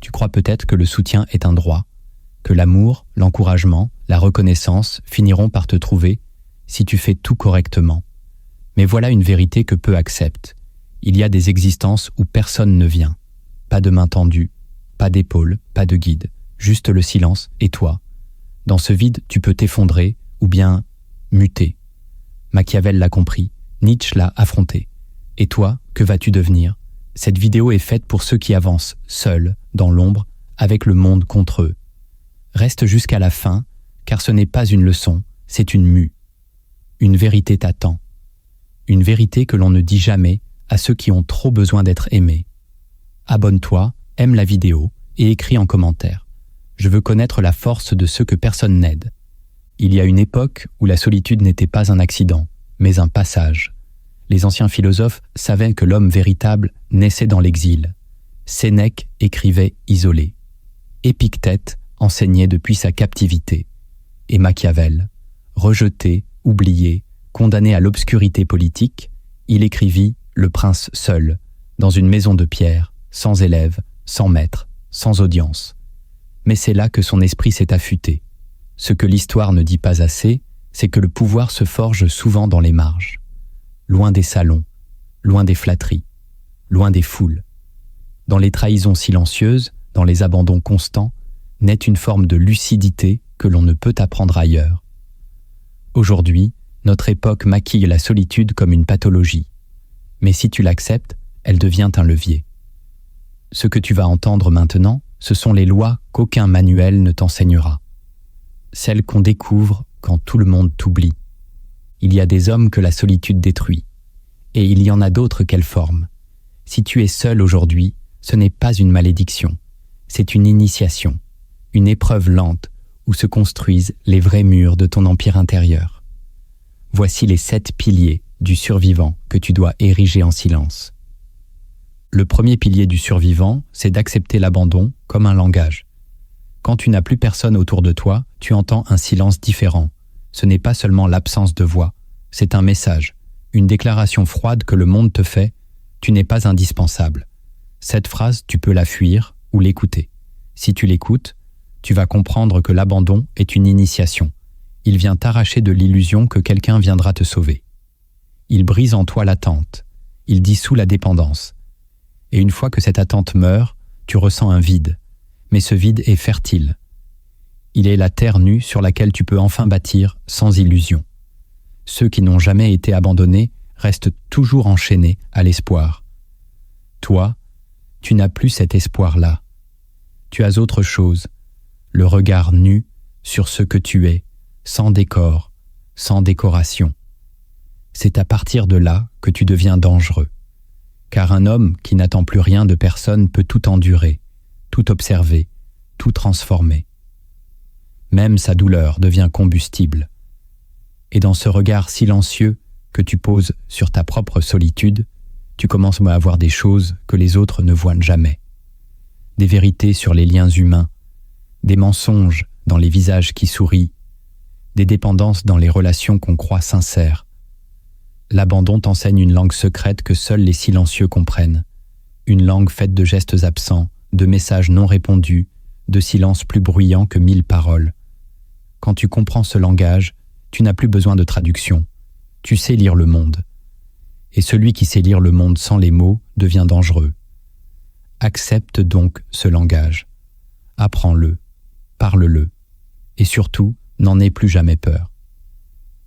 Tu crois peut-être que le soutien est un droit, que l'amour, l'encouragement, la reconnaissance finiront par te trouver si tu fais tout correctement. Mais voilà une vérité que peu acceptent. Il y a des existences où personne ne vient. Pas de main tendue, pas d'épaule, pas de guide, juste le silence et toi. Dans ce vide, tu peux t'effondrer ou bien muter. Machiavel l'a compris, Nietzsche l'a affronté. Et toi, que vas-tu devenir? Cette vidéo est faite pour ceux qui avancent, seuls, dans l'ombre, avec le monde contre eux. Reste jusqu'à la fin, car ce n'est pas une leçon, c'est une mue. Une vérité t'attend. Une vérité que l'on ne dit jamais à ceux qui ont trop besoin d'être aimés. Abonne-toi, aime la vidéo et écris en commentaire. Je veux connaître la force de ceux que personne n'aide. Il y a une époque où la solitude n'était pas un accident, mais un passage. Les anciens philosophes savaient que l'homme véritable naissait dans l'exil. Sénèque écrivait isolé. Épictète enseignait depuis sa captivité. Et Machiavel, rejeté, oublié, condamné à l'obscurité politique, il écrivit Le prince seul, dans une maison de pierre, sans élève, sans maître, sans audience. Mais c'est là que son esprit s'est affûté. Ce que l'histoire ne dit pas assez, c'est que le pouvoir se forge souvent dans les marges. Loin des salons, loin des flatteries, loin des foules. Dans les trahisons silencieuses, dans les abandons constants, naît une forme de lucidité que l'on ne peut apprendre ailleurs. Aujourd'hui, notre époque maquille la solitude comme une pathologie. Mais si tu l'acceptes, elle devient un levier. Ce que tu vas entendre maintenant, ce sont les lois qu'aucun manuel ne t'enseignera. Celles qu'on découvre quand tout le monde t'oublie. Il y a des hommes que la solitude détruit, et il y en a d'autres qu'elle forme. Si tu es seul aujourd'hui, ce n'est pas une malédiction, c'est une initiation, une épreuve lente où se construisent les vrais murs de ton empire intérieur. Voici les 7 piliers du survivant que tu dois ériger en silence. Le premier pilier du survivant, c'est d'accepter l'abandon comme un langage. Quand tu n'as plus personne autour de toi, tu entends un silence différent. Ce n'est pas seulement l'absence de voix, c'est un message, une déclaration froide que le monde te fait, tu n'es pas indispensable. Cette phrase, tu peux la fuir ou l'écouter. Si tu l'écoutes, tu vas comprendre que l'abandon est une initiation. Il vient t'arracher de l'illusion que quelqu'un viendra te sauver. Il brise en toi l'attente, il dissout la dépendance. Et une fois que cette attente meurt, tu ressens un vide. Mais ce vide est fertile. Il est la terre nue sur laquelle tu peux enfin bâtir sans illusion. Ceux qui n'ont jamais été abandonnés restent toujours enchaînés à l'espoir. Toi, tu n'as plus cet espoir-là. Tu as autre chose, le regard nu sur ce que tu es, sans décor, sans décoration. C'est à partir de là que tu deviens dangereux. Car un homme qui n'attend plus rien de personne peut tout endurer, tout observer, tout transformer. Même sa douleur devient combustible. Et dans ce regard silencieux que tu poses sur ta propre solitude, tu commences à voir des choses que les autres ne voient jamais. Des vérités sur les liens humains, des mensonges dans les visages qui sourient, des dépendances dans les relations qu'on croit sincères. L'abandon t'enseigne une langue secrète que seuls les silencieux comprennent, une langue faite de gestes absents, de messages non répondus, de silences plus bruyants que 1000 paroles. Quand tu comprends ce langage, tu n'as plus besoin de traduction. Tu sais lire le monde. Et celui qui sait lire le monde sans les mots devient dangereux. Accepte donc ce langage. Apprends-le, parle-le. Et surtout, n'en aie plus jamais peur.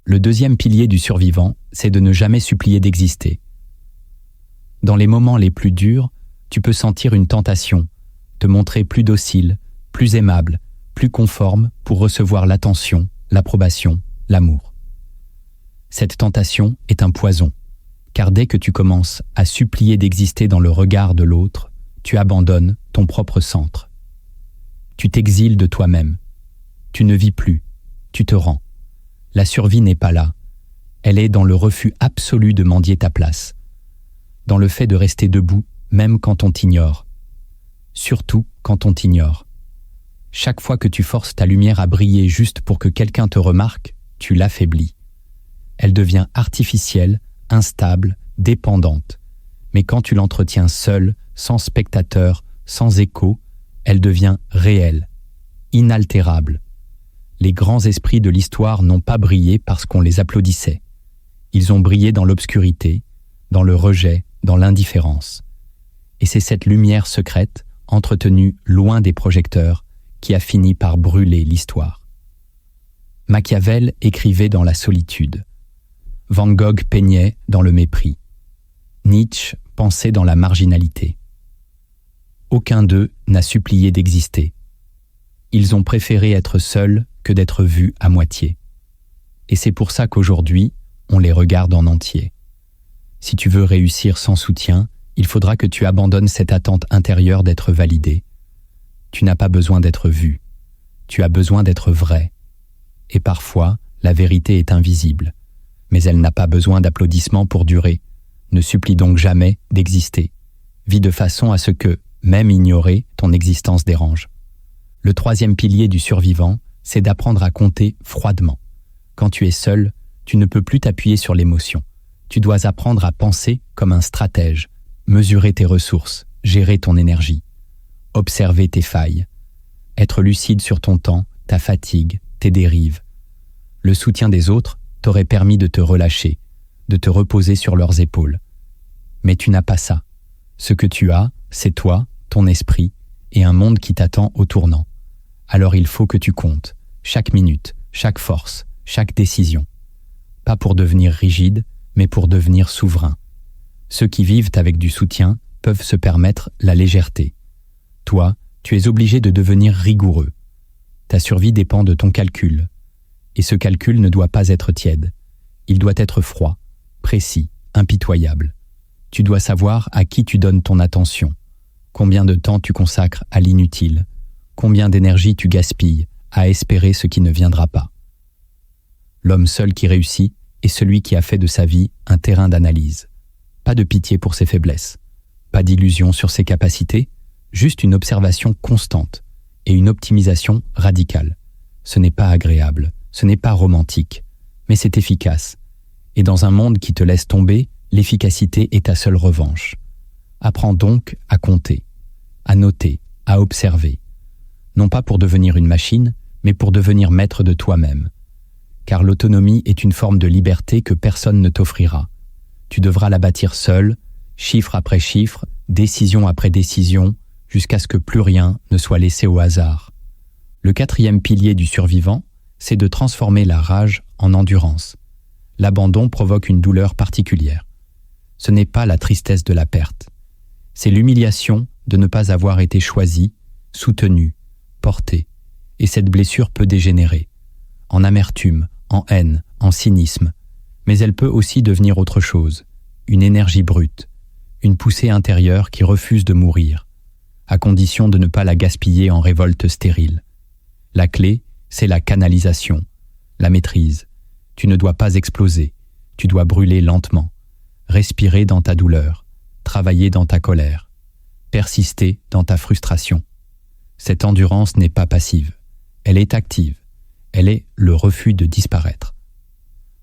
Le deuxième pilier du survivant, c'est de ne jamais supplier d'exister. Dans les moments les plus durs, tu peux sentir une tentation, te montrer plus docile, plus aimable, plus conforme pour recevoir l'attention, l'approbation, l'amour. Cette tentation est un poison, car dès que tu commences à supplier d'exister dans le regard de l'autre, tu abandonnes ton propre centre. Tu t'exiles de toi-même. Tu ne vis plus, tu te rends. La survie n'est pas là. Elle est dans le refus absolu de mendier ta place, dans le fait de rester debout même quand on t'ignore, surtout quand on t'ignore. Chaque fois que tu forces ta lumière à briller juste pour que quelqu'un te remarque, tu l'affaiblis. Elle devient artificielle, instable, dépendante. Mais quand tu l'entretiens seul, sans spectateur, sans écho, elle devient réelle, inaltérable. Les grands esprits de l'histoire n'ont pas brillé parce qu'on les applaudissait. Ils ont brillé dans l'obscurité, dans le rejet, dans l'indifférence. Et c'est cette lumière secrète, entretenue loin des projecteurs, qui a fini par brûler l'histoire. Machiavel écrivait dans la solitude. Van Gogh peignait dans le mépris. Nietzsche pensait dans la marginalité. Aucun d'eux n'a supplié d'exister. Ils ont préféré être seuls que d'être vus à moitié. Et c'est pour ça qu'aujourd'hui, on les regarde en entier. Si tu veux réussir sans soutien, il faudra que tu abandonnes cette attente intérieure d'être validé. Tu n'as pas besoin d'être vu. Tu as besoin d'être vrai. Et parfois, la vérité est invisible. Mais elle n'a pas besoin d'applaudissements pour durer. Ne supplie donc jamais d'exister. Vis de façon à ce que, même ignoré, ton existence dérange. Le troisième pilier du survivant, c'est d'apprendre à compter froidement. Quand tu es seul, tu ne peux plus t'appuyer sur l'émotion. Tu dois apprendre à penser comme un stratège, mesurer tes ressources, gérer ton énergie, observer tes failles, être lucide sur ton temps, ta fatigue, tes dérives. Le soutien des autres t'aurait permis de te relâcher, de te reposer sur leurs épaules. Mais tu n'as pas ça. Ce que tu as, c'est toi, ton esprit, et un monde qui t'attend au tournant. Alors il faut que tu comptes, chaque minute, chaque force, chaque décision. Pas pour devenir rigide, mais pour devenir souverain. Ceux qui vivent avec du soutien peuvent se permettre la légèreté. Toi, tu es obligé de devenir rigoureux. Ta survie dépend de ton calcul. Et ce calcul ne doit pas être tiède. Il doit être froid, précis, impitoyable. Tu dois savoir à qui tu donnes ton attention, combien de temps tu consacres à l'inutile, combien d'énergie tu gaspilles à espérer ce qui ne viendra pas. L'homme seul qui réussit est celui qui a fait de sa vie un terrain d'analyse. Pas de pitié pour ses faiblesses, pas d'illusion sur ses capacités, juste une observation constante et une optimisation radicale. Ce n'est pas agréable, ce n'est pas romantique, mais c'est efficace. Et dans un monde qui te laisse tomber, l'efficacité est ta seule revanche. Apprends donc à compter, à noter, à observer. Non pas pour devenir une machine, mais pour devenir maître de toi-même. Car l'autonomie est une forme de liberté que personne ne t'offrira. Tu devras la bâtir seul, chiffre après chiffre, décision après décision, jusqu'à ce que plus rien ne soit laissé au hasard. Le quatrième pilier du survivant, c'est de transformer la rage en endurance. L'abandon provoque une douleur particulière. Ce n'est pas la tristesse de la perte. C'est l'humiliation de ne pas avoir été choisi, soutenu, porté. Et cette blessure peut dégénérer. En amertume, en haine, en cynisme. Mais elle peut aussi devenir autre chose. Une énergie brute. Une poussée intérieure qui refuse de mourir. À condition de ne pas la gaspiller en révolte stérile. La clé, c'est la canalisation, la maîtrise. Tu ne dois pas exploser. Tu dois brûler lentement. Respirer dans ta douleur. Travailler dans ta colère. Persister dans ta frustration. Cette endurance n'est pas passive. Elle est active. Elle est le refus de disparaître.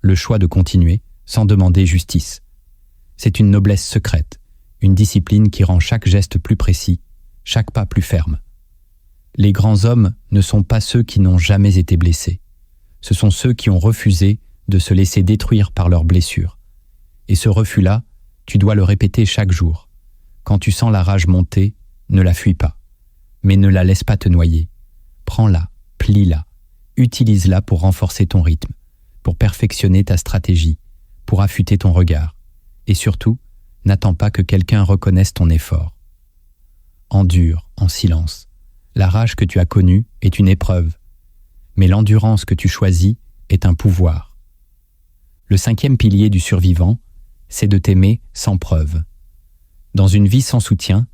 Le choix de continuer sans demander justice. C'est une noblesse secrète, une discipline qui rend chaque geste plus précis, chaque pas plus ferme. Les grands hommes ne sont pas ceux qui n'ont jamais été blessés. Ce sont ceux qui ont refusé de se laisser détruire par leurs blessures. Et ce refus-là, tu dois le répéter chaque jour. Quand tu sens la rage monter, ne la fuis pas. Mais ne la laisse pas te noyer. Prends-la, plie-la. Utilise-la pour renforcer ton rythme, pour perfectionner ta stratégie, pour affûter ton regard. Et surtout, n'attends pas que quelqu'un reconnaisse ton effort. Endure, en silence. La rage que tu as connue est une épreuve, mais l'endurance que tu choisis est un pouvoir. Le cinquième pilier du survivant, c'est de t'aimer sans preuve. Dans une vie sans soutien,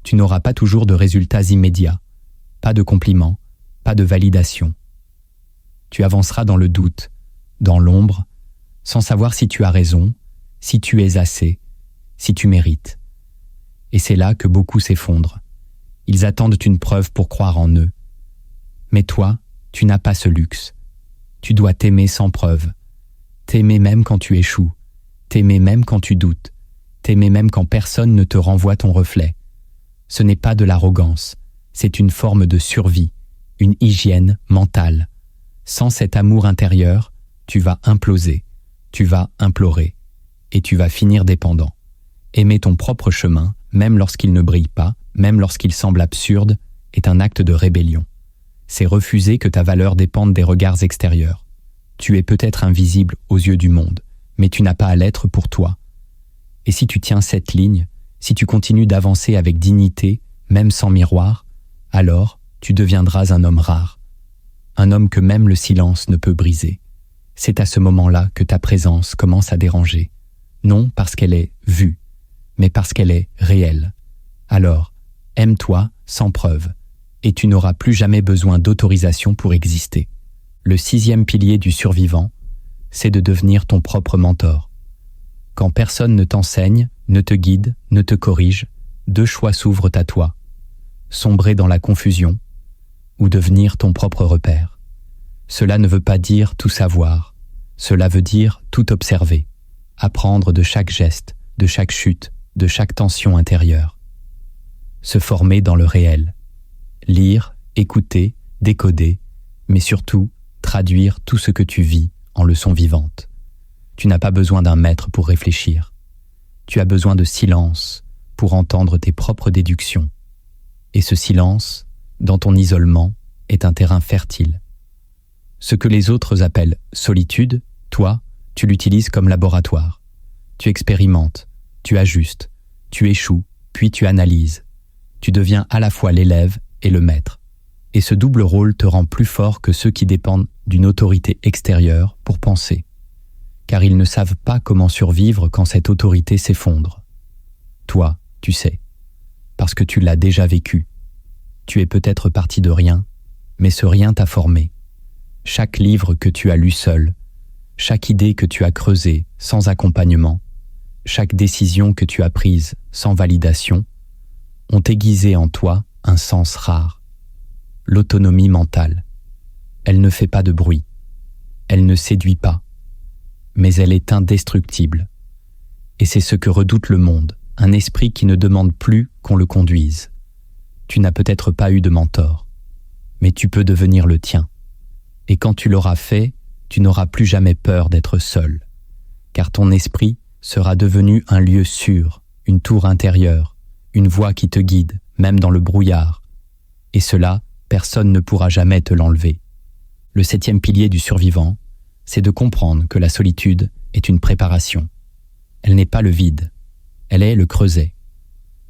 tu n'auras pas toujours de résultats immédiats, pas de compliments, pas de validation. Tu avanceras dans le doute, dans l'ombre, sans savoir si tu as raison, si tu es assez, si tu mérites. Et c'est là que beaucoup s'effondrent. Ils attendent une preuve pour croire en eux. Mais toi, tu n'as pas ce luxe. Tu dois t'aimer sans preuve. T'aimer même quand tu échoues. T'aimer même quand tu doutes. T'aimer même quand personne ne te renvoie ton reflet. Ce n'est pas de l'arrogance, C'est une forme de survie, une hygiène mentale. Sans cet amour intérieur, tu vas imploser, tu vas implorer, et tu vas finir dépendant. Aimer ton propre chemin, même lorsqu'il ne brille pas, même lorsqu'il semble absurde, est un acte de rébellion. C'est refuser que ta valeur dépende des regards extérieurs. Tu es peut-être invisible aux yeux du monde, mais tu n'as pas à l'être pour toi. Et si tu tiens cette ligne, si tu continues d'avancer avec dignité, même sans miroir, alors tu deviendras un homme rare. Un homme que même le silence ne peut briser. C'est à ce moment-là que ta présence commence à déranger. Non parce qu'elle est vue, mais parce qu'elle est réelle. Alors, aime-toi sans preuve, et tu n'auras plus jamais besoin d'autorisation pour exister. Le 6e pilier du survivant, c'est de devenir ton propre mentor. Quand personne ne t'enseigne, ne te guide, ne te corrige, 2 choix s'ouvrent à toi. Sombrer dans la confusion ou devenir ton propre repère. Cela ne veut pas dire tout savoir. Cela veut dire tout observer. Apprendre de chaque geste, de chaque chute, de chaque tension intérieure. Se former dans le réel. Lire, écouter, décoder, mais surtout traduire tout ce que tu vis en leçons vivantes. Tu n'as pas besoin d'un maître pour réfléchir. Tu as besoin de silence pour entendre tes propres déductions. Et ce silence, dans ton isolement, est un terrain fertile. Ce que les autres appellent solitude, toi, tu l'utilises comme laboratoire. Tu expérimentes, tu ajustes, tu échoues, puis tu analyses. Tu deviens à la fois l'élève et le maître. Et ce double rôle te rend plus fort que ceux qui dépendent d'une autorité extérieure pour penser. Car ils ne savent pas comment survivre quand cette autorité s'effondre. Toi, tu sais, parce que tu l'as déjà vécu. Tu es peut-être parti de rien, mais ce rien t'a formé. Chaque livre que tu as lu seul, chaque idée que tu as creusée sans accompagnement, chaque décision que tu as prise sans validation, ont aiguisé en toi un sens rare, l'autonomie mentale. Elle ne fait pas de bruit, elle ne séduit pas, mais elle est indestructible. Et c'est ce que redoute le monde, un esprit qui ne demande plus qu'on le conduise. Tu n'as peut-être pas eu de mentor, mais tu peux devenir le tien. Et quand tu l'auras fait, tu n'auras plus jamais peur d'être seul, car ton esprit sera devenu un lieu sûr, une tour intérieure, une voix qui te guide, même dans le brouillard. Et cela, personne ne pourra jamais te l'enlever. Le 7e pilier du survivant, c'est de comprendre que la solitude est une préparation. Elle n'est pas le vide, elle est le creuset,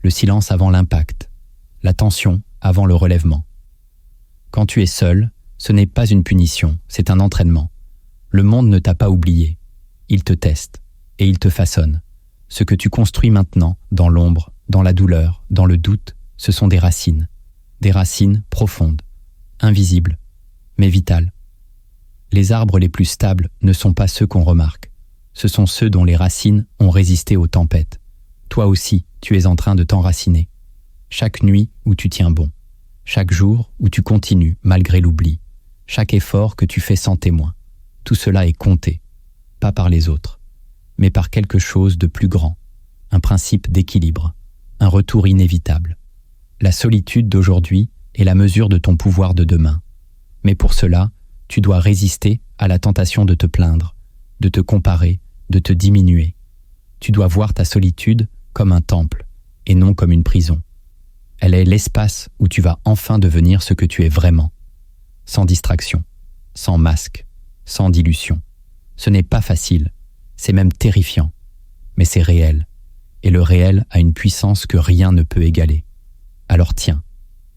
le silence avant l'impact, la tension avant le relèvement. Quand tu es seul, ce n'est pas une punition, c'est un entraînement. Le monde ne t'a pas oublié. Il te teste et il te façonne. Ce que tu construis maintenant, dans l'ombre, dans la douleur, dans le doute, ce sont des racines profondes, invisibles, mais vitales. Les arbres les plus stables ne sont pas ceux qu'on remarque. Ce sont ceux dont les racines ont résisté aux tempêtes. Toi aussi, tu es en train de t'enraciner. Chaque nuit où tu tiens bon, chaque jour où tu continues malgré l'oubli, chaque effort que tu fais sans témoin, tout cela est compté, pas par les autres, mais par quelque chose de plus grand, un principe d'équilibre, un retour inévitable. La solitude d'aujourd'hui est la mesure de ton pouvoir de demain. Mais pour cela, tu dois résister à la tentation de te plaindre, de te comparer, de te diminuer. Tu dois voir ta solitude comme un temple et non comme une prison. Elle est l'espace où tu vas enfin devenir ce que tu es vraiment, sans distraction, sans masque, sans dilution. Ce n'est pas facile, c'est même terrifiant, mais c'est réel, et le réel a une puissance que rien ne peut égaler. Alors tiens,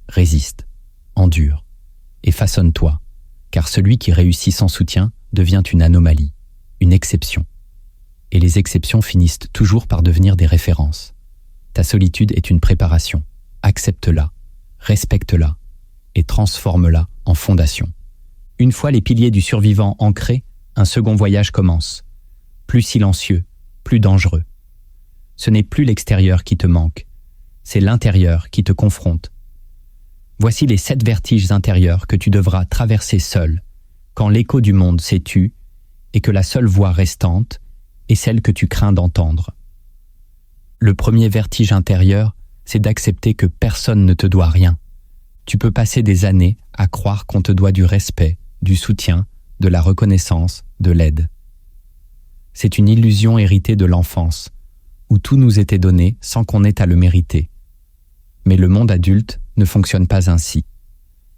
résiste, endure, et façonne-toi, car celui qui réussit sans soutien devient une anomalie, une exception. Et les exceptions finissent toujours par devenir des références. Ta solitude est une préparation. Accepte-la, respecte-la et transforme-la en fondation. Une fois les piliers du survivant ancrés, un second voyage commence. Plus silencieux, plus dangereux. Ce n'est plus l'extérieur qui te manque, c'est l'intérieur qui te confronte. Voici les 7 vertiges intérieurs que tu devras traverser seul, quand l'écho du monde s'est tu et que la seule voix restante est celle que tu crains d'entendre. Le premier vertige intérieur, c'est d'accepter que personne ne te doit rien. Tu peux passer des années à croire qu'on te doit du respect, du soutien, de la reconnaissance, de l'aide. C'est une illusion héritée de l'enfance, où tout nous était donné sans qu'on ait à le mériter. Mais le monde adulte ne fonctionne pas ainsi.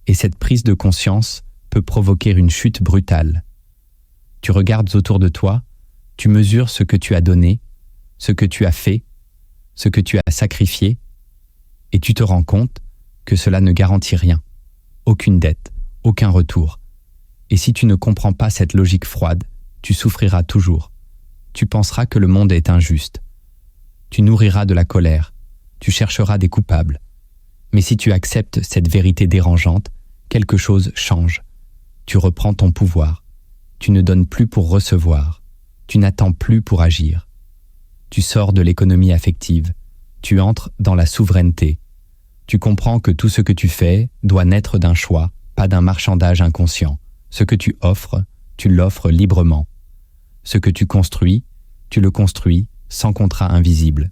Et cette prise de conscience peut provoquer une chute brutale. Tu regardes autour de toi, tu mesures ce que tu as donné, ce que tu as fait, ce que tu as sacrifié, et tu te rends compte que cela ne garantit rien, aucune dette, aucun retour. Et si tu ne comprends pas cette logique froide, tu souffriras toujours. Tu penseras que le monde est injuste. Tu nourriras de la colère, tu chercheras des coupables. Mais si tu acceptes cette vérité dérangeante, quelque chose change. Tu reprends ton pouvoir. Tu ne donnes plus pour recevoir. Tu n'attends plus pour agir. Tu sors de l'économie affective. Tu entres dans la souveraineté. Tu comprends que tout ce que tu fais doit naître d'un choix, pas d'un marchandage inconscient. Ce que tu offres, tu l'offres librement. Ce que tu construis, tu le construis sans contrat invisible.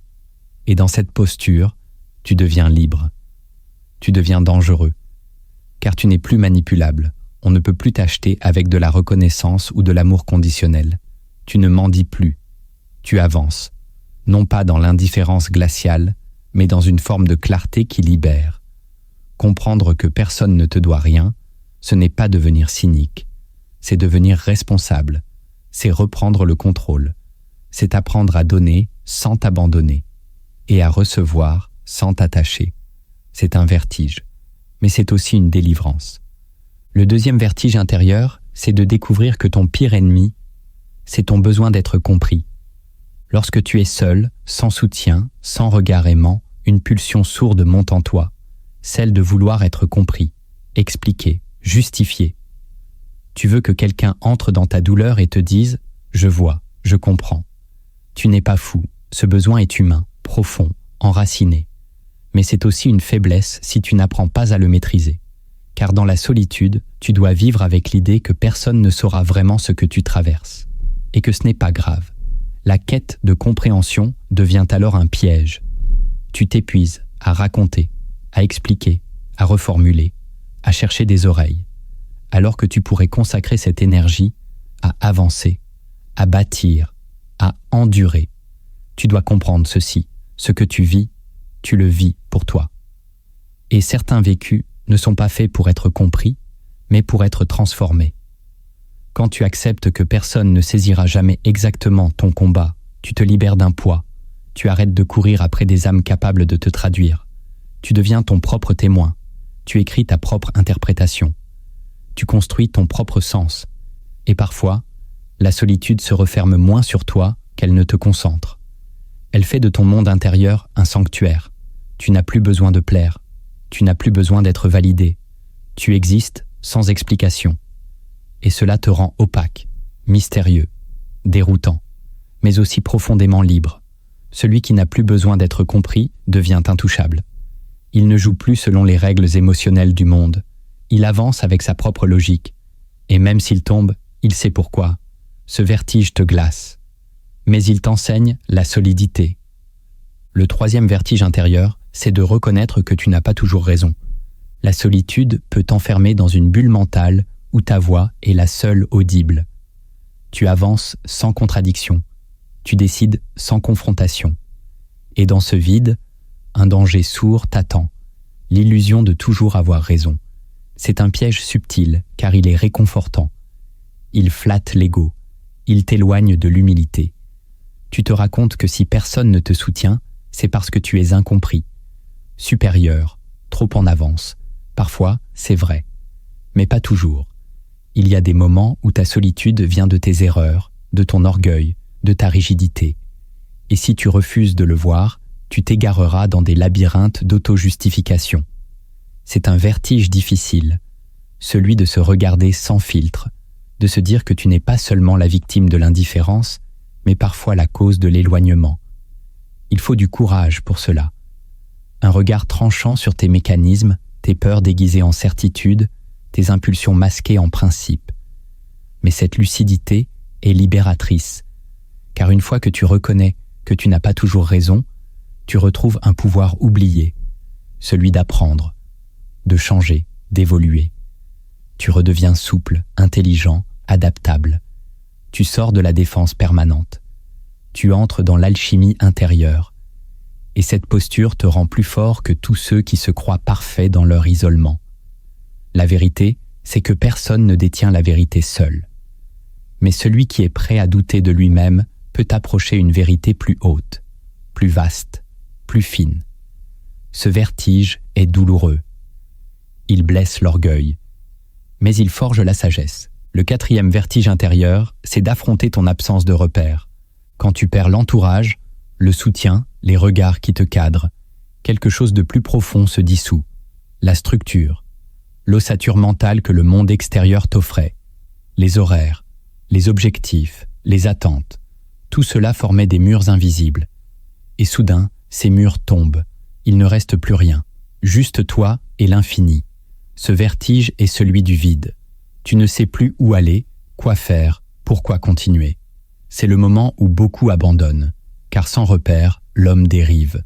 Et dans cette posture, tu deviens libre. Tu deviens dangereux. Car tu n'es plus manipulable. On ne peut plus t'acheter avec de la reconnaissance ou de l'amour conditionnel. Tu ne mendies plus. Tu avances. Non pas dans l'indifférence glaciale, mais dans une forme de clarté qui libère. Comprendre que personne ne te doit rien, ce n'est pas devenir cynique. C'est devenir responsable. C'est reprendre le contrôle. C'est apprendre à donner sans t'abandonner et à recevoir sans t'attacher. C'est un vertige, mais c'est aussi une délivrance. Le deuxième vertige intérieur, c'est de découvrir que ton pire ennemi, c'est ton besoin d'être compris. Lorsque tu es seul, sans soutien, sans regard aimant, une pulsion sourde monte en toi, celle de vouloir être compris, expliqué, justifié. Tu veux que quelqu'un entre dans ta douleur et te dise « Je vois, je comprends ». Tu n'es pas fou, ce besoin est humain, profond, enraciné. Mais c'est aussi une faiblesse si tu n'apprends pas à le maîtriser. Car dans la solitude, tu dois vivre avec l'idée que personne ne saura vraiment ce que tu traverses. Et que ce n'est pas grave. La quête de compréhension devient alors un piège. Tu t'épuises à raconter, à expliquer, à reformuler, à chercher des oreilles, alors que tu pourrais consacrer cette énergie à avancer, à bâtir, à endurer. Tu dois comprendre ceci, ce que tu vis, tu le vis pour toi. Et certains vécus ne sont pas faits pour être compris, mais pour être transformés. Quand tu acceptes que personne ne saisira jamais exactement ton combat, tu te libères d'un poids, tu arrêtes de courir après des âmes capables de te traduire. Tu deviens ton propre témoin, tu écris ta propre interprétation. Tu construis ton propre sens. Et parfois, la solitude se referme moins sur toi qu'elle ne te concentre. Elle fait de ton monde intérieur un sanctuaire. Tu n'as plus besoin de plaire. Tu n'as plus besoin d'être validé. Tu existes sans explication. Et cela te rend opaque, mystérieux, déroutant, mais aussi profondément libre. Celui qui n'a plus besoin d'être compris devient intouchable. Il ne joue plus selon les règles émotionnelles du monde. Il avance avec sa propre logique. Et même s'il tombe, il sait pourquoi. Ce vertige te glace. Mais il t'enseigne la solidité. Le troisième vertige intérieur, c'est de reconnaître que tu n'as pas toujours raison. La solitude peut t'enfermer dans une bulle mentale où ta voix est la seule audible. Tu avances sans contradiction. Tu décides sans confrontation. Et dans ce vide, un danger sourd t'attend, l'illusion de toujours avoir raison. C'est un piège subtil, car il est réconfortant. Il flatte l'ego, il t'éloigne de l'humilité. Tu te racontes que si personne ne te soutient, c'est parce que tu es incompris, supérieur, trop en avance. Parfois, c'est vrai, mais pas toujours. Il y a des moments où ta solitude vient de tes erreurs, de ton orgueil, de ta rigidité. Et si tu refuses de le voir, tu t'égareras dans des labyrinthes d'auto-justification. C'est un vertige difficile, celui de se regarder sans filtre, de se dire que tu n'es pas seulement la victime de l'indifférence, mais parfois la cause de l'éloignement. Il faut du courage pour cela. Un regard tranchant sur tes mécanismes, tes peurs déguisées en certitude, tes impulsions masquées en principe. Mais cette lucidité est libératrice, car une fois que tu reconnais que tu n'as pas toujours raison, tu retrouves un pouvoir oublié, celui d'apprendre. de changer, d'évoluer. Tu redeviens souple, intelligent, adaptable. Tu sors de la défense permanente. Tu entres dans l'alchimie intérieure. Et cette posture te rend plus fort que tous ceux qui se croient parfaits dans leur isolement. La vérité, c'est que personne ne détient la vérité seul. Mais celui qui est prêt à douter de lui-même peut approcher une vérité plus haute, plus vaste, plus fine. Ce vertige est douloureux. Il blesse l'orgueil, mais il forge la sagesse. Le 4e vertige intérieur, c'est d'affronter ton absence de repères. Quand tu perds l'entourage, le soutien, les regards qui te cadrent, quelque chose de plus profond se dissout. La structure, l'ossature mentale que le monde extérieur t'offrait, les horaires, les objectifs, les attentes, tout cela formait des murs invisibles. Et soudain, ces murs tombent. Il ne reste plus rien, juste toi et l'infini. Ce vertige est celui du vide. Tu ne sais plus où aller, quoi faire, pourquoi continuer. C'est le moment où beaucoup abandonnent, car sans repère, l'homme dérive.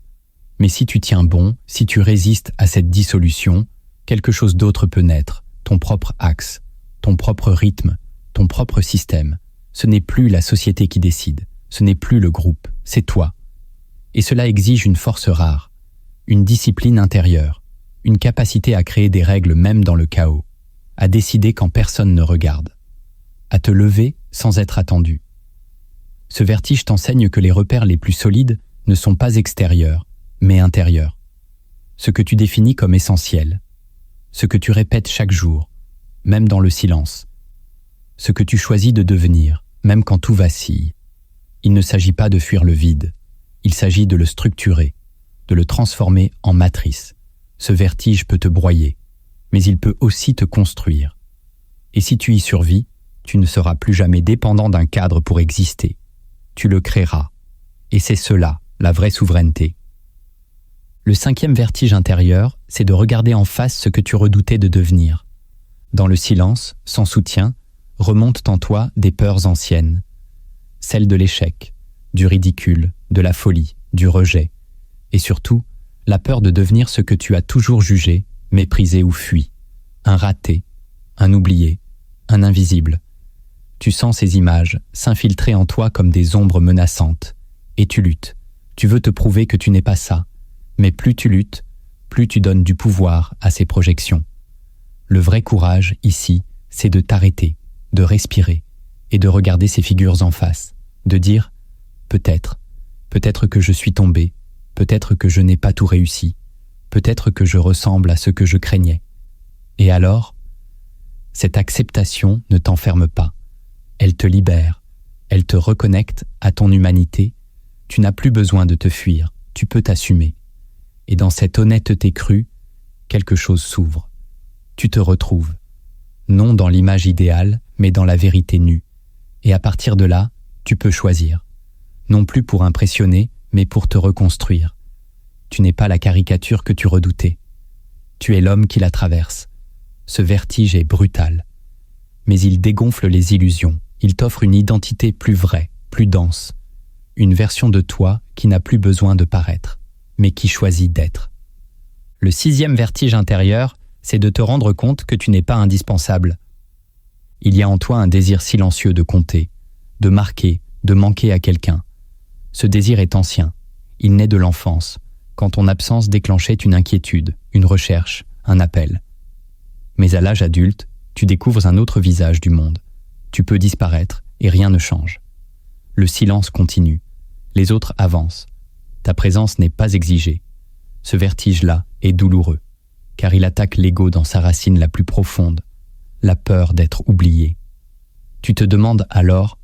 Mais si tu tiens bon, si tu résistes à cette dissolution, quelque chose d'autre peut naître, ton propre axe, ton propre rythme, ton propre système. Ce n'est plus la société qui décide, ce n'est plus le groupe, c'est toi. Et cela exige une force rare, une discipline intérieure, une capacité à créer des règles même dans le chaos, à décider quand personne ne regarde, à te lever sans être attendu. Ce vertige t'enseigne que les repères les plus solides ne sont pas extérieurs, mais intérieurs. Ce que tu définis comme essentiel, ce que tu répètes chaque jour, même dans le silence, ce que tu choisis de devenir, même quand tout vacille. Il ne s'agit pas de fuir le vide, il s'agit de le structurer, de le transformer en matrice. Ce vertige peut te broyer, mais il peut aussi te construire. Et si tu y survis, tu ne seras plus jamais dépendant d'un cadre pour exister. Tu le créeras. Et c'est cela, la vraie souveraineté. Le 5e vertige intérieur, c'est de regarder en face ce que tu redoutais de devenir. Dans le silence, sans soutien, remontent en toi des peurs anciennes. Celles de l'échec, du ridicule, de la folie, du rejet. Et surtout, la peur de devenir ce que tu as toujours jugé, méprisé ou fui. Un raté, un oublié, un invisible. Tu sens ces images s'infiltrer en toi comme des ombres menaçantes. Et tu luttes. Tu veux te prouver que tu n'es pas ça. Mais plus tu luttes, plus tu donnes du pouvoir à ces projections. Le vrai courage, ici, c'est de t'arrêter, de respirer et de regarder ces figures en face. De dire « peut-être que je suis tombé, peut-être que je n'ai pas tout réussi, peut-être que je ressemble à ce que je craignais. » Et alors, cette acceptation ne t'enferme pas. Elle te libère, elle te reconnecte à ton humanité. Tu n'as plus besoin de te fuir, tu peux t'assumer. Et dans cette honnêteté crue, quelque chose s'ouvre. Tu te retrouves, non dans l'image idéale, mais dans la vérité nue. Et à partir de là, tu peux choisir. Non plus pour impressionner, mais pour te reconstruire. Tu n'es pas la caricature que tu redoutais. Tu es l'homme qui la traverse. Ce vertige est brutal. Mais il dégonfle les illusions. Il t'offre une identité plus vraie, plus dense. Une version de toi qui n'a plus besoin de paraître, mais qui choisit d'être. Le 6e vertige intérieur, c'est de te rendre compte que tu n'es pas indispensable. Il y a en toi un désir silencieux de compter, de marquer, de manquer à quelqu'un. Ce désir est ancien. Il naît de l'enfance, quand ton absence déclenchait une inquiétude, une recherche, un appel. Mais à l'âge adulte, tu découvres un autre visage du monde. Tu peux disparaître et rien ne change. Le silence continue. Les autres avancent. Ta présence n'est pas exigée. Ce vertige-là est douloureux, car il attaque l'ego dans sa racine la plus profonde, la peur d'être oublié. Tu te demandes alors,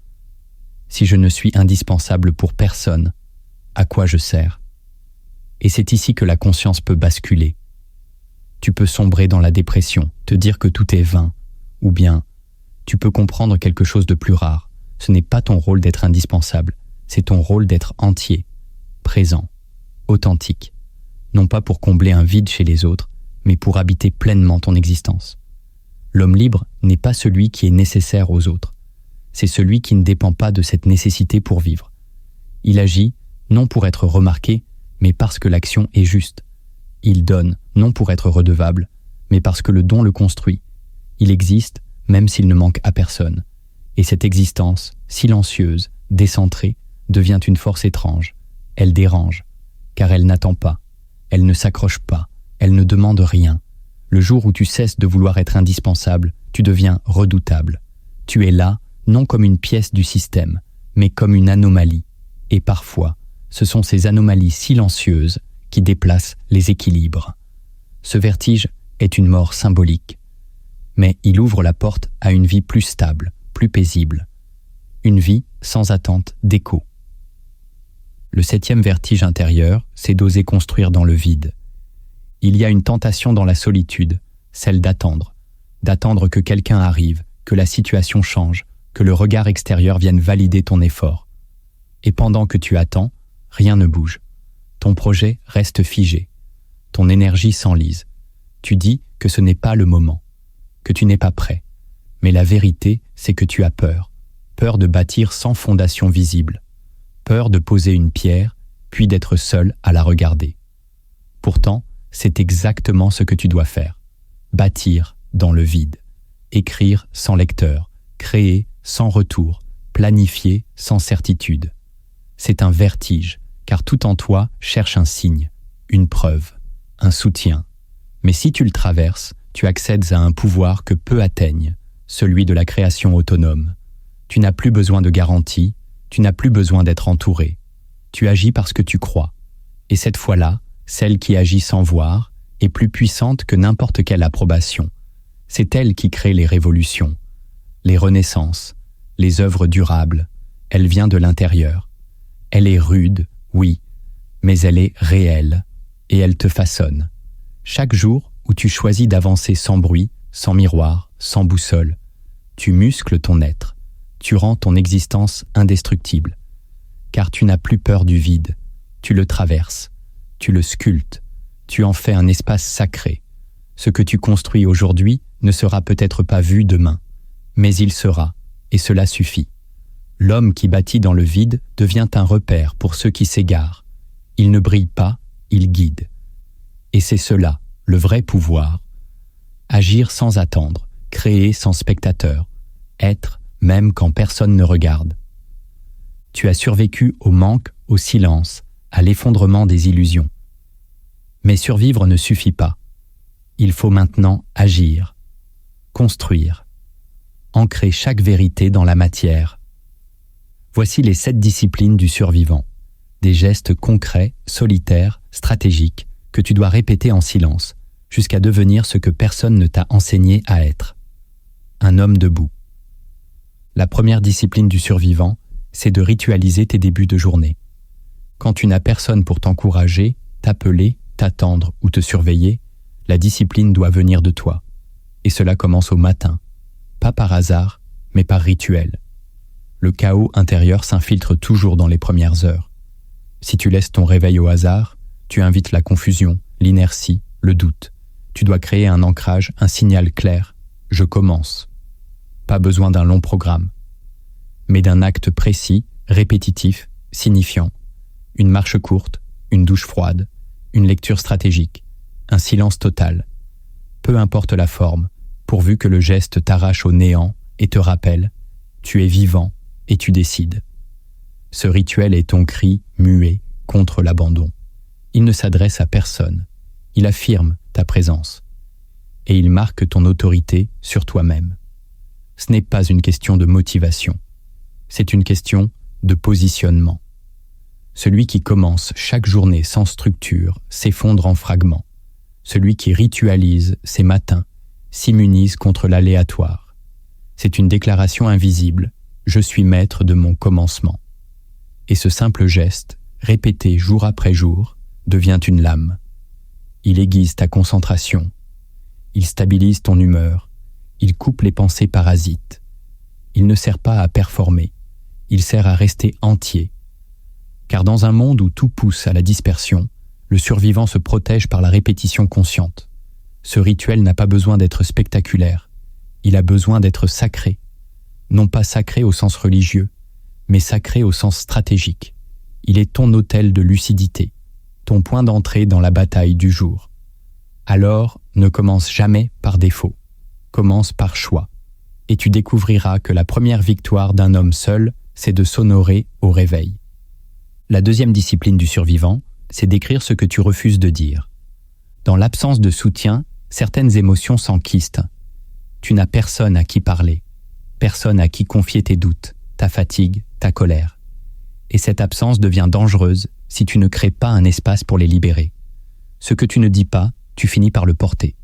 si je ne suis indispensable pour personne, à quoi je sers? Et c'est ici que la conscience peut basculer. Tu peux sombrer dans la dépression, te dire que tout est vain, ou bien tu peux comprendre quelque chose de plus rare. Ce n'est pas ton rôle d'être indispensable, c'est ton rôle d'être entier, présent, authentique, non pas pour combler un vide chez les autres, mais pour habiter pleinement ton existence. L'homme libre n'est pas celui qui est nécessaire aux autres, c'est celui qui ne dépend pas de cette nécessité pour vivre. Il agit non pour être remarqué, mais parce que l'action est juste. Il donne non pour être redevable, mais parce que le don le construit. Il existe même s'il ne manque à personne. Et cette existence, silencieuse, décentrée, devient une force étrange. Elle dérange, car elle n'attend pas, elle ne s'accroche pas, elle ne demande rien. Le jour où tu cesses de vouloir être indispensable, tu deviens redoutable. Tu es là, non comme une pièce du système, mais comme une anomalie. Et parfois, ce sont ces anomalies silencieuses qui déplacent les équilibres. Ce vertige est une mort symbolique, mais il ouvre la porte à une vie plus stable, plus paisible. Une vie sans attente d'écho. Le 7e vertige intérieur, c'est d'oser construire dans le vide. Il y a une tentation dans la solitude, celle d'attendre que quelqu'un arrive, que la situation change, que le regard extérieur vienne valider ton effort. Et pendant que tu attends, rien ne bouge. Ton projet reste figé. Ton énergie s'enlise. Tu dis que ce n'est pas le moment, que tu n'es pas prêt. Mais la vérité, c'est que tu as peur. Peur de bâtir sans fondation visible. Peur de poser une pierre, puis d'être seul à la regarder. Pourtant, c'est exactement ce que tu dois faire. Bâtir dans le vide. Écrire sans lecteur. Créer sans retour. Planifier sans certitude. C'est un vertige, car tout en toi cherche un signe, une preuve, un soutien. Mais si tu le traverses, tu accèdes à un pouvoir que peu atteignent, celui de la création autonome. Tu n'as plus besoin de garantie, tu n'as plus besoin d'être entouré. Tu agis parce que tu crois. Et cette fois-là, celle qui agit sans voir est plus puissante que n'importe quelle approbation. C'est elle qui crée les révolutions, les renaissances, les œuvres durables. Elle vient de l'intérieur. Elle est rude, oui, mais elle est réelle et elle te façonne. Chaque jour où tu choisis d'avancer sans bruit, sans miroir, sans boussole, tu muscles ton être, tu rends ton existence indestructible. Car tu n'as plus peur du vide, tu le traverses, tu le sculptes, tu en fais un espace sacré. Ce que tu construis aujourd'hui ne sera peut-être pas vu demain, mais il sera, et cela suffit. L'homme qui bâtit dans le vide devient un repère pour ceux qui s'égarent. Il ne brille pas, il guide. Et c'est cela, le vrai pouvoir. Agir sans attendre, créer sans spectateur, être même quand personne ne regarde. Tu as survécu au manque, au silence, à l'effondrement des illusions. Mais survivre ne suffit pas. Il faut maintenant agir, construire, ancrer chaque vérité dans la matière. Voici les 7 disciplines du survivant. Des gestes concrets, solitaires, stratégiques, que tu dois répéter en silence, jusqu'à devenir ce que personne ne t'a enseigné à être. Un homme debout. La première discipline du survivant, c'est de ritualiser tes débuts de journée. Quand tu n'as personne pour t'encourager, t'appeler, t'attendre ou te surveiller, la discipline doit venir de toi. Et cela commence au matin. Pas par hasard, mais par rituel. Le chaos intérieur s'infiltre toujours dans les premières heures. Si tu laisses ton réveil au hasard, tu invites la confusion, l'inertie, le doute. Tu dois créer un ancrage, un signal clair. Je commence. Pas besoin d'un long programme, mais d'un acte précis, répétitif, signifiant. Une marche courte, une douche froide, une lecture stratégique, un silence total. Peu importe la forme, pourvu que le geste t'arrache au néant et te rappelle, tu es vivant et tu décides. Ce rituel est ton cri muet contre l'abandon. Il ne s'adresse à personne. Il affirme ta présence. Et il marque ton autorité sur toi-même. Ce n'est pas une question de motivation. C'est une question de positionnement. Celui qui commence chaque journée sans structure s'effondre en fragments. Celui qui ritualise ses matins s'immunise contre l'aléatoire. C'est une déclaration invisible. Je suis maître de mon commencement. Et ce simple geste, répété jour après jour, devient une lame. Il aiguise ta concentration. Il stabilise ton humeur. Il coupe les pensées parasites. Il ne sert pas à performer. Il sert à rester entier. Car dans un monde où tout pousse à la dispersion, le survivant se protège par la répétition consciente. Ce rituel n'a pas besoin d'être spectaculaire. Il a besoin d'être sacré. Non pas sacré au sens religieux, mais sacré au sens stratégique. Il est ton autel de lucidité, ton point d'entrée dans la bataille du jour. Alors, ne commence jamais par défaut. Commence par choix. Et tu découvriras que la première victoire d'un homme seul, c'est de s'honorer au réveil. La deuxième discipline du survivant, c'est d'écrire ce que tu refuses de dire. Dans l'absence de soutien, certaines émotions s'enquistent. Tu n'as personne à qui parler, personne à qui confier tes doutes, ta fatigue, ta colère. Et cette absence devient dangereuse si tu ne crées pas un espace pour les libérer. Ce que tu ne dis pas, tu finis par le porter.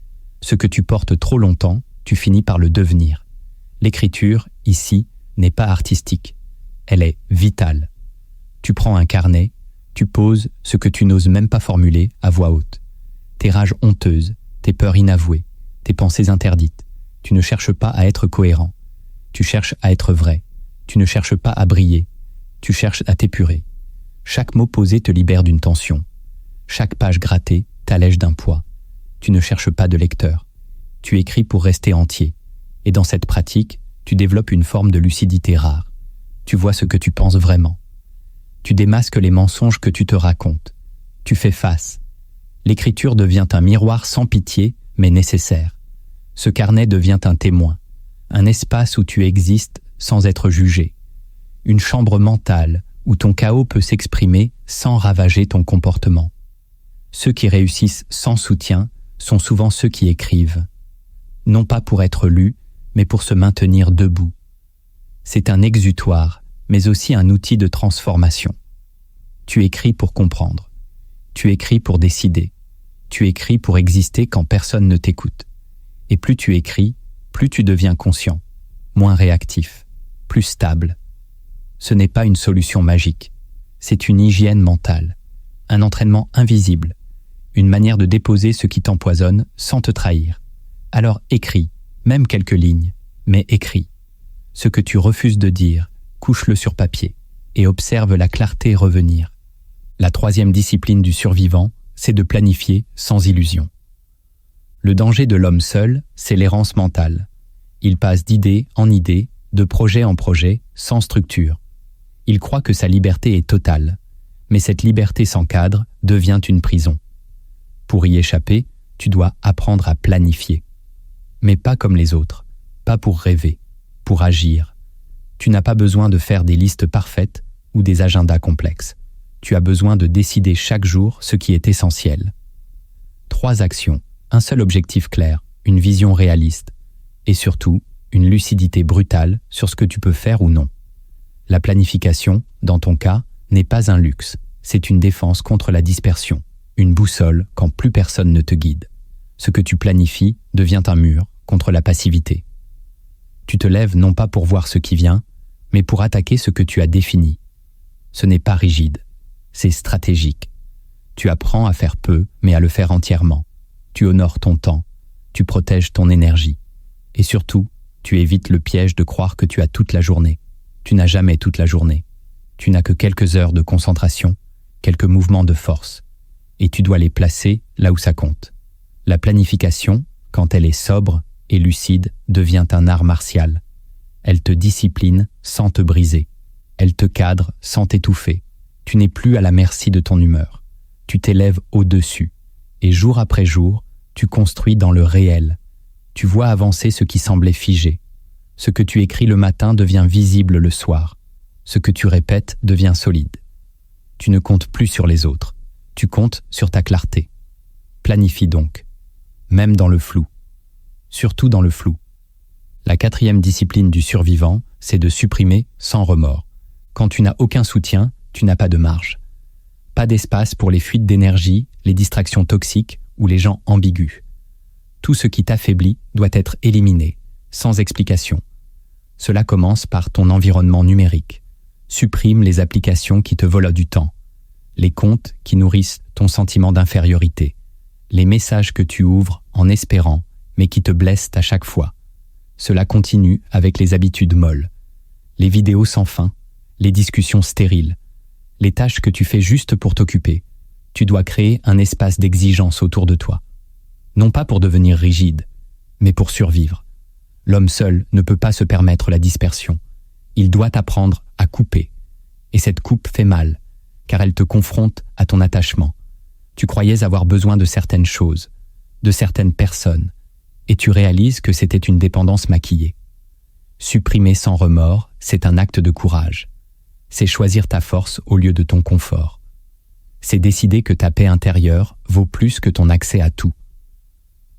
Ce que tu portes trop longtemps, tu finis par le devenir. L'écriture, ici, n'est pas artistique. Elle est vitale. Tu prends un carnet, tu poses ce que tu n'oses même pas formuler à voix haute. Tes rages honteuses, tes peurs inavouées, tes pensées interdites. Tu ne cherches pas à être cohérent. Tu cherches à être vrai. Tu ne cherches pas à briller. Tu cherches à t'épurer. Chaque mot posé te libère d'une tension. Chaque page grattée t'allège d'un poids. Tu ne cherches pas de lecteur. Tu écris pour rester entier. Et dans cette pratique, tu développes une forme de lucidité rare. Tu vois ce que tu penses vraiment. Tu démasques les mensonges que tu te racontes. Tu fais face. L'écriture devient un miroir sans pitié, mais nécessaire. Ce carnet devient un témoin, un espace où tu existes sans être jugé. Une chambre mentale où ton chaos peut s'exprimer sans ravager ton comportement. Ceux qui réussissent sans soutien sont souvent ceux qui écrivent. Non pas pour être lus, mais pour se maintenir debout. C'est un exutoire, mais aussi un outil de transformation. Tu écris pour comprendre. Tu écris pour décider. Tu écris pour exister quand personne ne t'écoute. Et plus tu écris, plus tu deviens conscient, moins réactif, plus stable. Ce n'est pas une solution magique. C'est une hygiène mentale, un entraînement invisible, une manière de déposer ce qui t'empoisonne sans te trahir. Alors écris, même quelques lignes, mais écris. Ce que tu refuses de dire, couche-le sur papier et observe la clarté revenir. La troisième discipline du survivant, c'est de planifier sans illusion. Le danger de l'homme seul, c'est l'errance mentale. Il passe d'idée en idée, de projet en projet, sans structure. Il croit que sa liberté est totale, mais cette liberté sans cadre devient une prison. Pour y échapper, tu dois apprendre à planifier. Mais pas comme les autres, pas pour rêver, pour agir. Tu n'as pas besoin de faire des listes parfaites ou des agendas complexes. Tu as besoin de décider chaque jour ce qui est essentiel. 3 actions, un seul objectif clair, une vision réaliste, et surtout, une lucidité brutale sur ce que tu peux faire ou non. La planification, dans ton cas, n'est pas un luxe, c'est une défense contre la dispersion, une boussole quand plus personne ne te guide. Ce que tu planifies devient un mur contre la passivité. Tu te lèves non pas pour voir ce qui vient, mais pour attaquer ce que tu as défini. Ce n'est pas rigide, c'est stratégique. Tu apprends à faire peu, mais à le faire entièrement. Tu honores ton temps, tu protèges ton énergie. Et surtout, tu évites le piège de croire que tu as toute la journée. Tu n'as jamais toute la journée. Tu n'as que quelques heures de concentration, quelques mouvements de force. Et tu dois les placer là où ça compte. La planification, quand elle est sobre et lucide, devient un art martial. Elle te discipline sans te briser. Elle te cadre sans t'étouffer. Tu n'es plus à la merci de ton humeur. Tu t'élèves au-dessus. Et jour après jour, tu construis dans le réel. Tu vois avancer ce qui semblait figé. Ce que tu écris le matin devient visible le soir. Ce que tu répètes devient solide. Tu ne comptes plus sur les autres. Tu comptes sur ta clarté. Planifie donc, même dans le flou. Surtout dans le flou. La 4e discipline du survivant, c'est de supprimer sans remords. Quand tu n'as aucun soutien, tu n'as pas de marge. Pas d'espace pour les fuites d'énergie, les distractions toxiques ou les gens ambigus. Tout ce qui t'affaiblit doit être éliminé, sans explication. Cela commence par ton environnement numérique. Supprime les applications qui te volent du temps, les comptes qui nourrissent ton sentiment d'infériorité, les messages que tu ouvres en espérant, mais qui te blessent à chaque fois. Cela continue avec les habitudes molles, les vidéos sans fin, les discussions stériles, les tâches que tu fais juste pour t'occuper. Tu dois créer un espace d'exigence autour de toi. Non pas pour devenir rigide, mais pour survivre. L'homme seul ne peut pas se permettre la dispersion. Il doit apprendre à couper. Et cette coupe fait mal, car elle te confronte à ton attachement. Tu croyais avoir besoin de certaines choses. de certaines personnes, et tu réalises que c'était une dépendance maquillée. Supprimer sans remords, c'est un acte de courage. C'est choisir ta force au lieu de ton confort. C'est décider que ta paix intérieure vaut plus que ton accès à tout.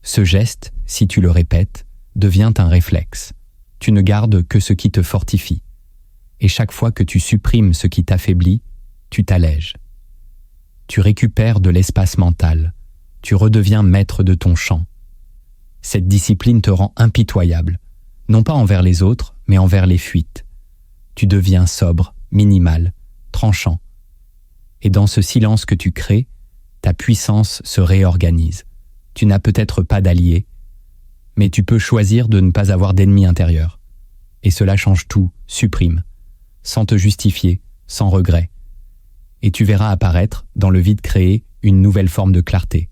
Ce geste, si tu le répètes, devient un réflexe. Tu ne gardes que ce qui te fortifie. Et chaque fois que tu supprimes ce qui t'affaiblit, tu t'allèges. Tu récupères de l'espace mental. Tu redeviens maître de ton champ. Cette discipline te rend impitoyable, non pas envers les autres, mais envers les fuites. Tu deviens sobre, minimal, tranchant. Et dans ce silence que tu crées, ta puissance se réorganise. Tu n'as peut-être pas d'alliés, mais tu peux choisir de ne pas avoir d'ennemi intérieur. Et cela change tout, supprime, sans te justifier, sans regret. Et tu verras apparaître, dans le vide créé, une nouvelle forme de clarté.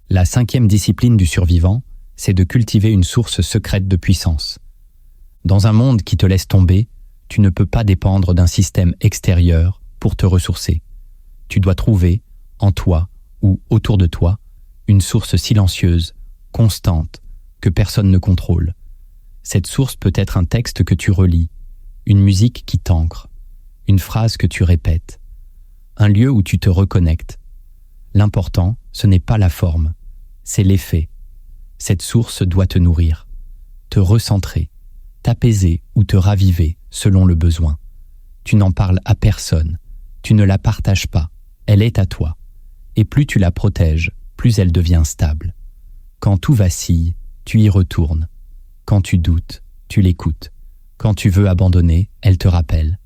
La 5e discipline du survivant, c'est de cultiver une source secrète de puissance. Dans un monde qui te laisse tomber, tu ne peux pas dépendre d'un système extérieur pour te ressourcer. Tu dois trouver, en toi ou autour de toi, une source silencieuse, constante, que personne ne contrôle. Cette source peut être un texte que tu relis, une musique qui t'ancre, une phrase que tu répètes, un lieu où tu te reconnectes. L'important, ce n'est pas la forme, c'est l'effet. Cette source doit te nourrir, te recentrer, t'apaiser ou te raviver selon le besoin. Tu n'en parles à personne, tu ne la partages pas, elle est à toi. Et plus tu la protèges, plus elle devient stable. Quand tout vacille, tu y retournes. Quand tu doutes, tu l'écoutes. Quand tu veux abandonner, elle te rappelle.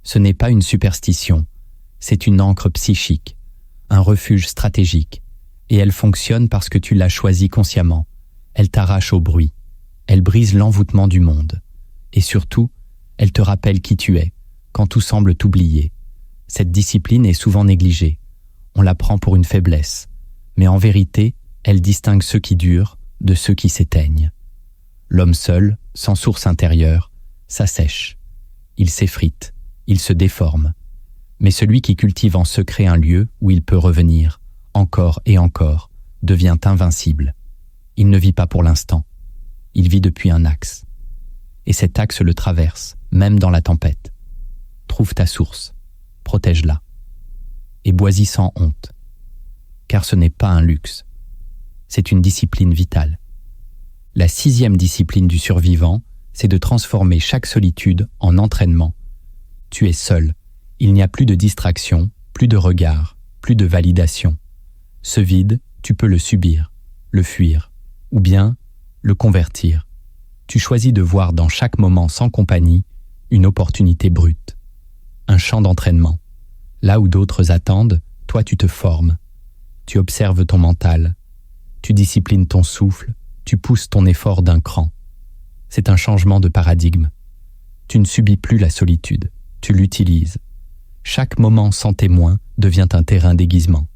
Ce n'est pas une superstition, c'est une ancre psychique, un refuge stratégique, et elle fonctionne parce que tu l'as choisie consciemment. Elle t'arrache au bruit, elle brise l'envoûtement du monde, et surtout, elle te rappelle qui tu es, quand tout semble t'oublier. Cette discipline est souvent négligée, on la prend pour une faiblesse, mais en vérité, elle distingue ceux qui durent de ceux qui s'éteignent. L'homme seul, sans source intérieure, s'assèche, il s'effrite, il se déforme. Mais celui qui cultive en secret un lieu où il peut revenir, encore et encore, devient invincible. Il ne vit pas pour l'instant, il vit depuis un axe. Et cet axe le traverse, même dans la tempête. Trouve ta source, protège-la, et bois-y sans honte. Car ce n'est pas un luxe, c'est une discipline vitale. La 6e discipline du survivant, c'est de transformer chaque solitude en entraînement. Tu es seul. Il n'y a plus de distraction, plus de regard, plus de validation. Ce vide, tu peux le subir, le fuir, ou bien le convertir. Tu choisis de voir dans chaque moment sans compagnie une opportunité brute, un champ d'entraînement. Là où d'autres attendent, toi tu te formes. Tu observes ton mental, tu disciplines ton souffle, tu pousses ton effort d'un cran. C'est un changement de paradigme. Tu ne subis plus la solitude, tu l'utilises. Chaque moment sans témoin devient un terrain d'aiguisement.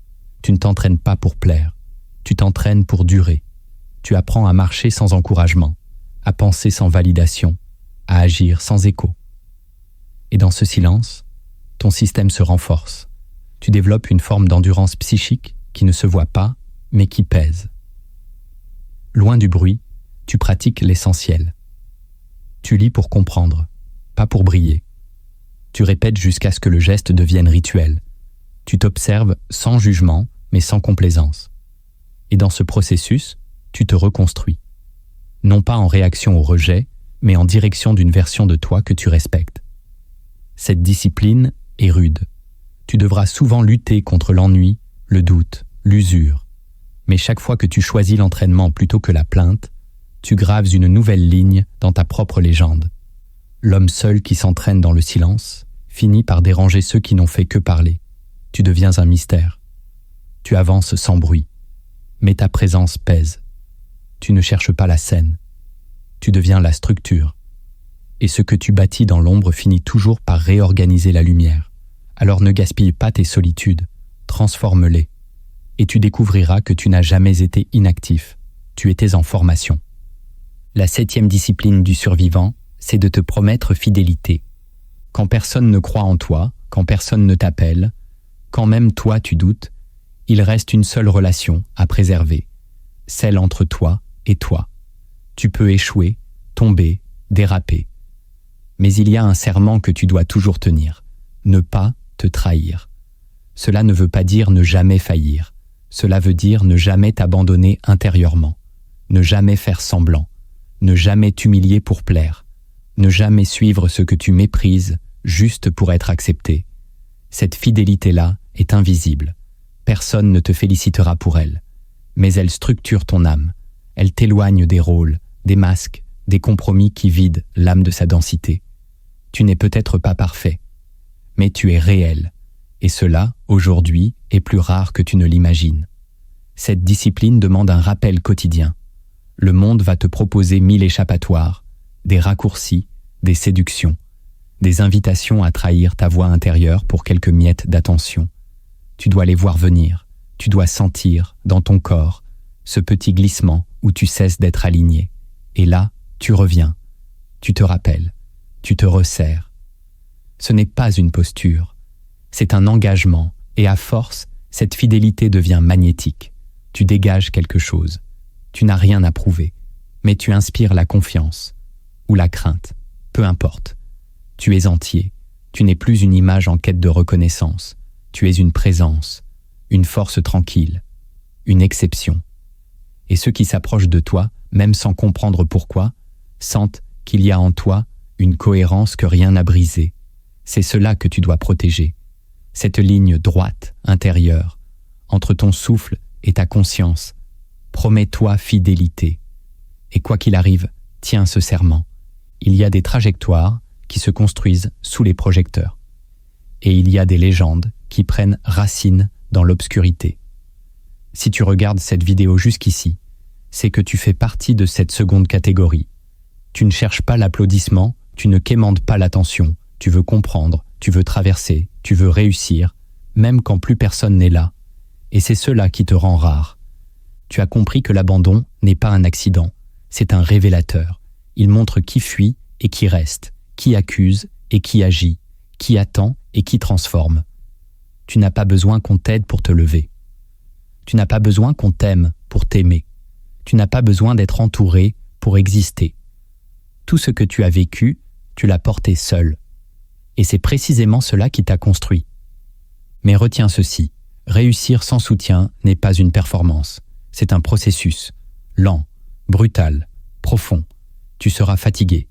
Tu ne t'entraînes pas pour plaire, tu t'entraînes pour durer. Tu apprends à marcher sans encouragement, à penser sans validation, à agir sans écho. Et dans ce silence, ton système se renforce. Tu développes une forme d'endurance psychique qui ne se voit pas, mais qui pèse. Loin du bruit, tu pratiques l'essentiel. Tu lis pour comprendre, pas pour briller. Tu répètes jusqu'à ce que le geste devienne rituel. Tu t'observes sans jugement, mais sans complaisance. Et dans ce processus, tu te reconstruis. Non pas en réaction au rejet, mais en direction d'une version de toi que tu respectes. Cette discipline est rude. Tu devras souvent lutter contre l'ennui, le doute, l'usure. Mais chaque fois que tu choisis l'entraînement plutôt que la plainte, tu graves une nouvelle ligne dans ta propre légende. L'homme seul qui s'entraîne dans le silence finit par déranger ceux qui n'ont fait que parler. Tu deviens un mystère. Tu avances sans bruit, mais ta présence pèse. Tu ne cherches pas la scène. Tu deviens la structure. Et ce que tu bâtis dans l'ombre finit toujours par réorganiser la lumière. Alors ne gaspille pas tes solitudes, transforme-les. Et tu découvriras que tu n'as jamais été inactif. Tu étais en formation. La 7e discipline du survivant, c'est de te promettre fidélité. Quand personne ne croit en toi, quand personne ne t'appelle, quand même toi tu doutes, il reste une seule relation à préserver, celle entre toi et toi. Tu peux échouer, tomber, déraper. Mais il y a un serment que tu dois toujours tenir, ne pas te trahir. Cela ne veut pas dire ne jamais faillir, cela veut dire ne jamais t'abandonner intérieurement, ne jamais faire semblant, ne jamais t'humilier pour plaire, ne jamais suivre ce que tu méprises juste pour être accepté. Cette fidélité-là est invisible. Personne ne te félicitera pour elle. Mais elle structure ton âme. Elle t'éloigne des rôles, des masques, des compromis qui vident l'âme de sa densité. Tu n'es peut-être pas parfait, mais tu es réel. Et cela, aujourd'hui, est plus rare que tu ne l'imagines. Cette discipline demande un rappel quotidien. Le monde va te proposer 1000 échappatoires, des raccourcis, des séductions, des invitations à trahir ta voix intérieure pour quelques miettes d'attention. Tu dois les voir venir, tu dois sentir, dans ton corps, ce petit glissement où tu cesses d'être aligné. Et là, tu reviens, tu te rappelles, tu te resserres. Ce n'est pas une posture, c'est un engagement, et à force, cette fidélité devient magnétique. Tu dégages quelque chose. Tu n'as rien à prouver, mais tu inspires la confiance, ou la crainte, peu importe. Tu es entier, tu n'es plus une image en quête de reconnaissance, tu es une présence, une force tranquille, une exception. Et ceux qui s'approchent de toi, même sans comprendre pourquoi, sentent qu'il y a en toi une cohérence que rien n'a brisée. C'est cela que tu dois protéger, cette ligne droite, intérieure, entre ton souffle et ta conscience. Promets-toi fidélité. Et quoi qu'il arrive, tiens ce serment. Il y a des trajectoires qui se construisent sous les projecteurs. Et il y a des légendes qui prennent racine dans l'obscurité. Si tu regardes cette vidéo jusqu'ici, c'est que tu fais partie de cette seconde catégorie. Tu ne cherches pas l'applaudissement, tu ne quémandes pas l'attention, tu veux comprendre, tu veux traverser, tu veux réussir, même quand plus personne n'est là. Et c'est cela qui te rend rare. Tu as compris que l'abandon n'est pas un accident, c'est un révélateur. Il montre qui fuit et qui reste, qui accuse et qui agit, qui attend et qui transforme. Tu n'as pas besoin qu'on t'aide pour te lever. Tu n'as pas besoin qu'on t'aime pour t'aimer. Tu n'as pas besoin d'être entouré pour exister. Tout ce que tu as vécu, tu l'as porté seul. Et c'est précisément cela qui t'a construit. Mais retiens ceci, réussir sans soutien n'est pas une performance. C'est un processus, lent, brutal, profond. Tu seras fatigué,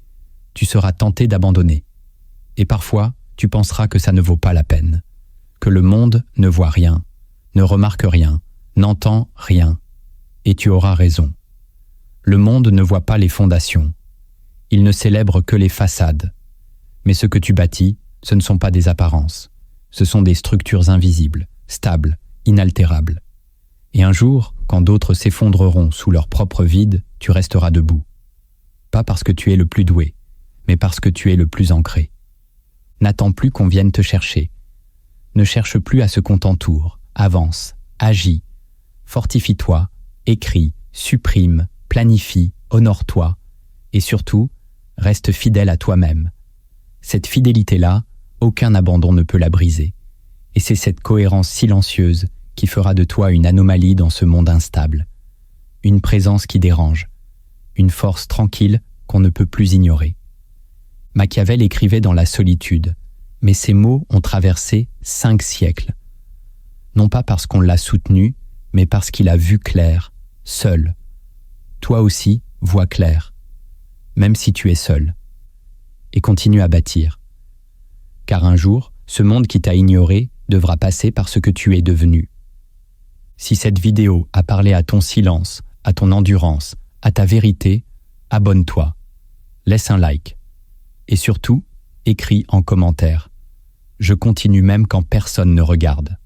tu seras tenté d'abandonner. Et parfois, tu penseras que ça ne vaut pas la peine, que le monde ne voit rien, ne remarque rien, n'entend rien. Et tu auras raison. Le monde ne voit pas les fondations. Il ne célèbre que les façades. Mais ce que tu bâtis, ce ne sont pas des apparences. Ce sont des structures invisibles, stables, inaltérables. Et un jour, quand d'autres s'effondreront sous leur propre vide, tu resteras debout. Pas parce que tu es le plus doué, mais parce que tu es le plus ancré. N'attends plus qu'on vienne te chercher. Ne cherche plus à ce qu'on t'entoure. Avance, agis, fortifie-toi, écris, supprime, planifie, honore-toi. Et surtout, reste fidèle à toi-même. Cette fidélité-là, aucun abandon ne peut la briser. Et c'est cette cohérence silencieuse qui fera de toi une anomalie dans ce monde instable. Une présence qui dérange. Une force tranquille qu'on ne peut plus ignorer. Machiavel écrivait dans la solitude, mais ces mots ont traversé 5 siècles. Non pas parce qu'on l'a soutenu, mais parce qu'il a vu clair, seul. Toi aussi, vois clair, même si tu es seul. Et continue à bâtir. Car un jour, ce monde qui t'a ignoré devra passer par ce que tu es devenu. Si cette vidéo a parlé à ton silence, à ton endurance, à ta vérité, abonne-toi, laisse un like. Et surtout, écris en commentaire. Je continue même quand personne ne regarde.